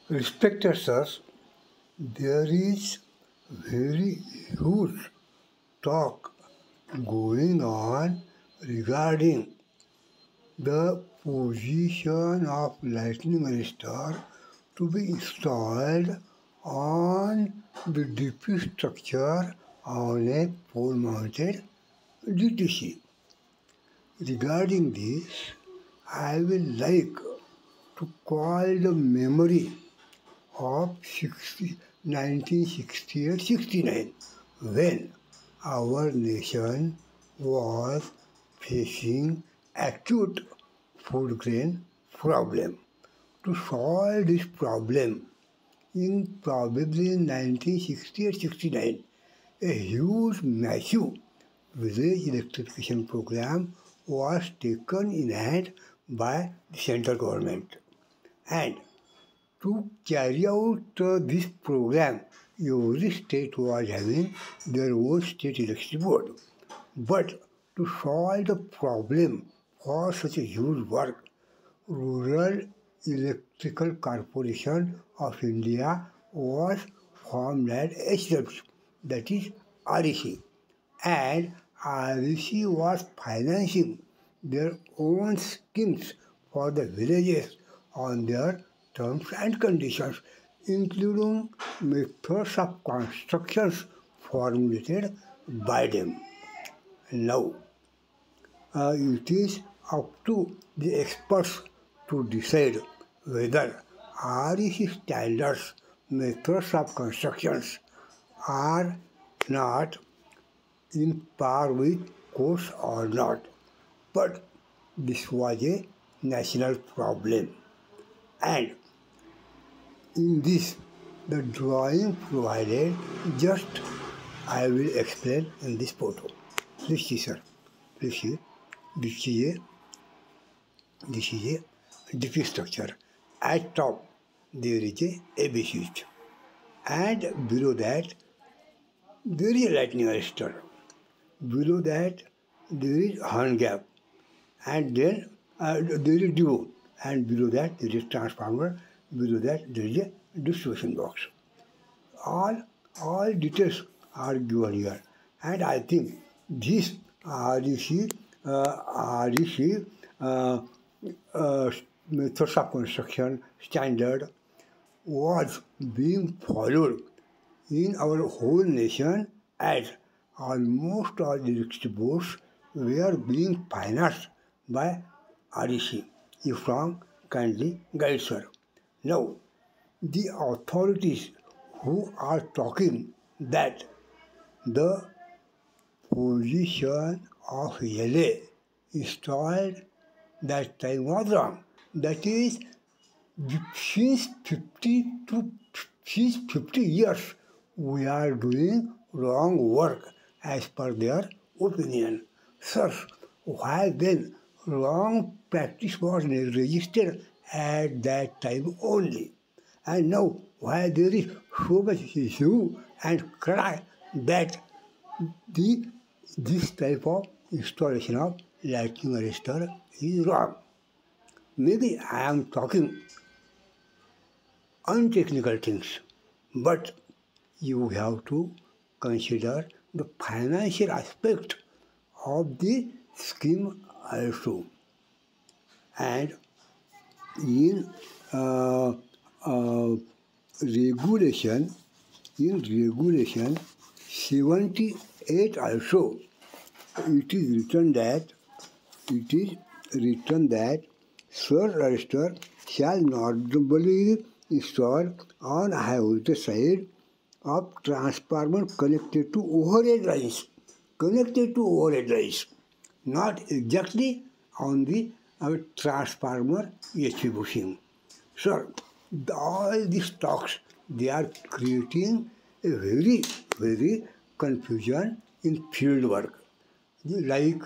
Respected sirs, there is very huge talk going on regarding the position of lightning arrestor to be installed on the DP structure on a pole-mounted DTC. Regarding this, I will like to call the memory of 1968-69 when our nation was facing acute food grain problem. To solve this problem, in probably 1968-69, a huge, massive village electrification program was taken in hand by the central government. And to carry out this program, every state was having their own state electricity board. But to solve the problem for such a huge work, Rural Electrical Corporation of India was formed as HW, that is REC, and REC was financing their own schemes for the villages on their terms and conditions, including methods of constructions formulated by them. Now, it is up to the experts to decide whether REC standards methods of constructions are not in par with course or not. But this was a national problem. And in this, the drawing provided, just I will explain in this photo. Please see, sir. Please see. This is a DP structure. At top, there is a AB switch. And below that, there is a lightning arrestor. Below that, there is horn gap. And then there is duo. And below that, there is transformer. Below that, there is a distribution box. All details are given here. And I think this REC methods of construction standard was being followed in our whole nation, as almost all electricity boards were being financed by REC. If wrong, kindly guide, sir. Now, the authorities who are talking that the position of LA installed that time was wrong. That is, since 50 years, we are doing wrong work as per their opinion. Sir, why then wrong practice was registered at that time only? And now, why there is so much issue and cry that this type of installation of lightning arrestor is wrong? Maybe I am talking untechnical things, but you have to consider the financial aspect of the scheme also. And in regulation 78 also, it is written that surge arrestor shall normally be installed on high voltage side of transformer connected to overhead lines, not exactly on the transformer HP bushing. Sir, all these talks, they are creating a very, very confusion in field work. Like,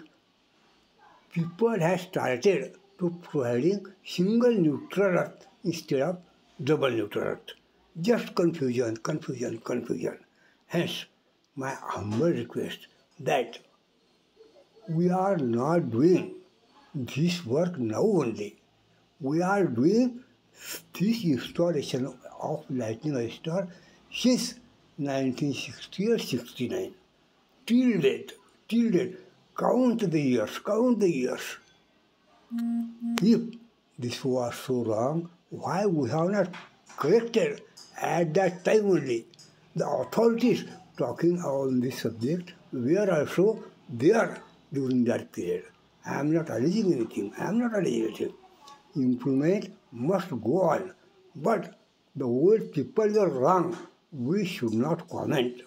people have started to providing single neutral earth instead of double neutral earth. Just confusion. Hence, my humble request that we are not doing this work now only. We are doing this installation of lightning arrestor since 1960 or 69. Till date, count the years. If this was so wrong, why we have not corrected at that time only? The authorities talking on this subject were also there during that period. I am not alleging anything. Improvement must go on. But the old people are wrong. We should not comment.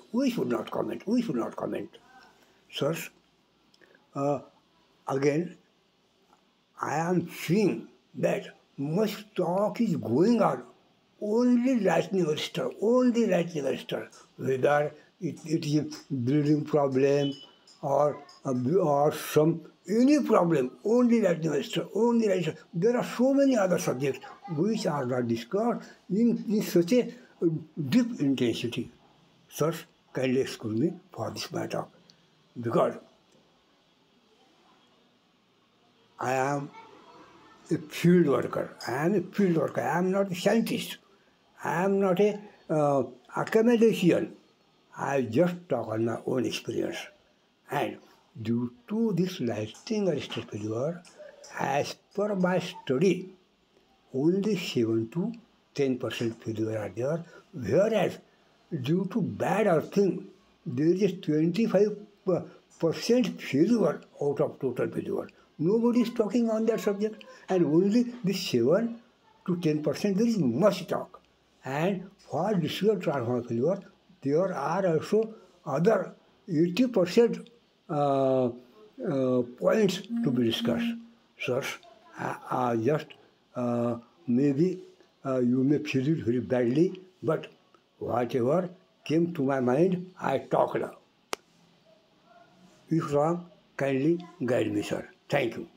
Sirs, again, I am seeing that much talk is going on. Only lightning arrestor. Whether it is a breathing problem or some any problem, only lightning arrestor. There are so many other subjects which are not discussed in such a deep intensity. Sir, kindly excuse me for this matter, because I am a field worker. I am not a scientist. I am not a academician. I just talk on my own experience. And due to this lightning arrestor failure, as per my study, only 7 to 10% failure are there, whereas due to bad earthing, there is 25% failure out of total failure. Nobody is talking on that subject, and only this 7 to 10% there is much talk. And for distributed transformer failure, there are also other 80% points to be discussed. Sir, maybe you may feel it very badly, but whatever came to my mind, I talked. If wrong, kindly guide me, sir. Thank you.